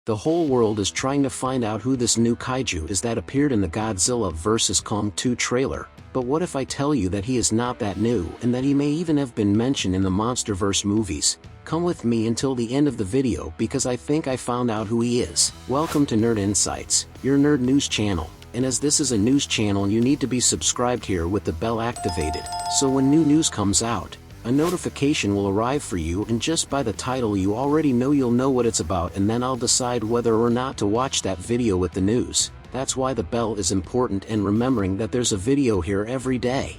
The whole world is trying to find out who this new kaiju is that appeared in the Godzilla vs. Kong 2 trailer, but what if I tell you that he is not that new and that he may even have been mentioned in the monsterverse movies? Come with me until the end of the video because I think I found out who he is. Welcome to Nerd Insights, your nerd news channel, and as this is a news channel you need to be subscribed here with the bell activated, so when new news comes out, a notification will arrive for you, and just by the title you already know you'll know what it's about, and then I'll decide whether or not to watch that video with the news. That's why the bell is important, and remembering that there's a video here every day.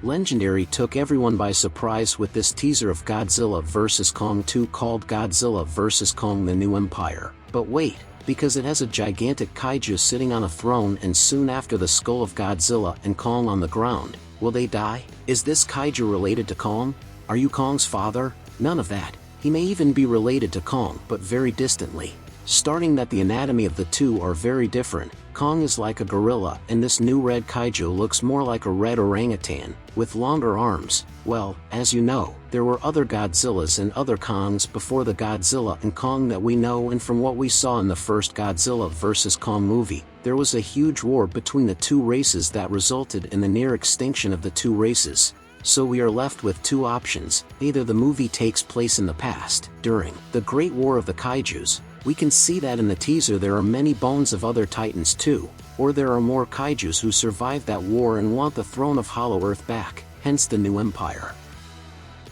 Legendary took everyone by surprise with this teaser of Godzilla vs. Kong 2 called Godzilla vs. Kong: The New Empire. But wait, because it has a gigantic kaiju sitting on a throne and soon after the skull of Godzilla and Kong on the ground. Will they die? Is this kaiju related to Kong? Are you Kong's father? None of that. He may even be related to Kong, but very distantly. Starting that the anatomy of the two are very different. Kong is like a gorilla, and this new red kaiju looks more like a red orangutan, with longer arms. Well, as you know, there were other Godzillas and other Kongs before the Godzilla and Kong that we know, and from what we saw in the first Godzilla vs. Kong movie, there was a huge war between the two races that resulted in the near extinction of the two races. So we are left with two options: either the movie takes place in the past, during the Great War of the Kaijus. We can see that in the teaser there are many bones of other titans too, or there are more kaijus who survived that war and want the throne of Hollow Earth back, hence the new empire.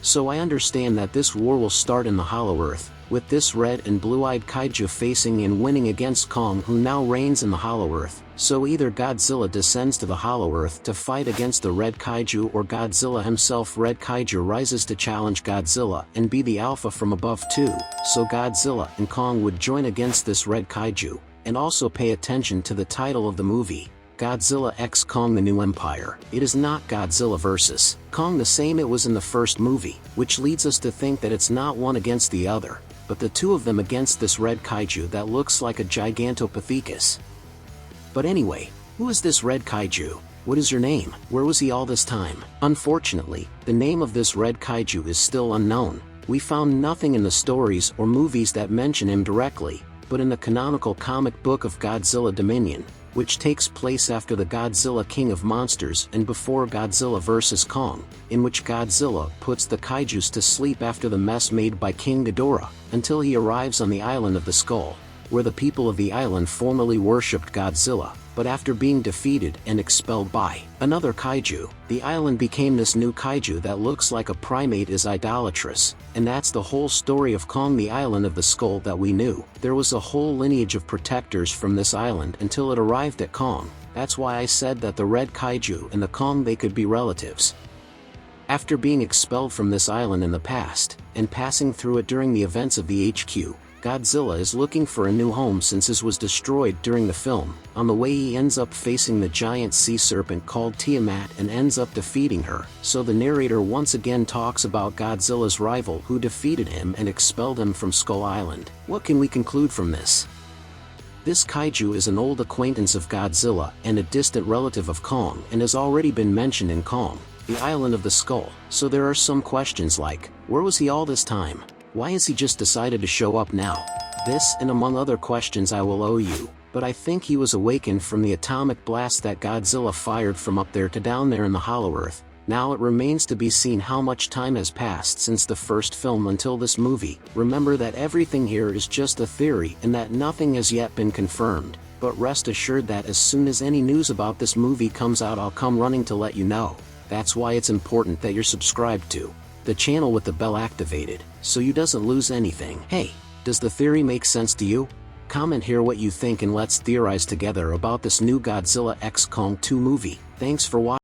So I understand that this war will start in the Hollow Earth, with this red and blue-eyed kaiju facing and winning against Kong, who now reigns in the Hollow Earth. So either Godzilla descends to the Hollow Earth to fight against the red kaiju, or Godzilla himself, red kaiju, rises to challenge Godzilla and be the alpha from above too. So Godzilla and Kong would join against this red kaiju. And also pay attention to the title of the movie, Godzilla x Kong: The New Empire. It is not Godzilla vs. Kong the same it was in the first movie, which leads us to think that it's not one against the other, but the two of them against this red kaiju that looks like a Gigantopithecus. But anyway, who is this red kaiju? What is your name? Where was he all this time? Unfortunately, the name of this red kaiju is still unknown. We found nothing in the stories or movies that mention him directly, but in the canonical comic book of Godzilla Dominion, which takes place after the Godzilla King of Monsters and before Godzilla vs. Kong, in which Godzilla puts the kaijus to sleep after the mess made by King Ghidorah, until he arrives on the island of the skull, where the people of the island formerly worshipped Godzilla, but after being defeated and expelled by another kaiju, the island became this new kaiju that looks like a primate is idolatrous, and that's the whole story of Kong, the island of the skull that we knew. There was a whole lineage of protectors from this island until it arrived at Kong. That's why I said that the red kaiju and the Kong, they could be relatives. After being expelled from this island in the past, and passing through it during the events of the HQ, Godzilla is looking for a new home since his was destroyed during the film. On the way he ends up facing the giant sea serpent called Tiamat and ends up defeating her. So the narrator once again talks about Godzilla's rival who defeated him and expelled him from Skull Island. What can we conclude from this? This kaiju is an old acquaintance of Godzilla and a distant relative of Kong, and has already been mentioned in Kong: The Island of the Skull. So there are some questions like, where was he all this time? Why has he just decided to show up now? This and among other questions I will owe you, but I think he was awakened from the atomic blast that Godzilla fired from up there to down there in the Hollow Earth. Now it remains to be seen how much time has passed since the first film until this movie. Remember that everything here is just a theory and that nothing has yet been confirmed, but rest assured that as soon as any news about this movie comes out I'll come running to let you know. That's why it's important that you're subscribed to the channel with the bell activated, so you doesn't lose anything. Hey, does the theory make sense to you? Comment here what you think and let's theorize together about this new Godzilla x Kong 2 movie. Thanks for watching.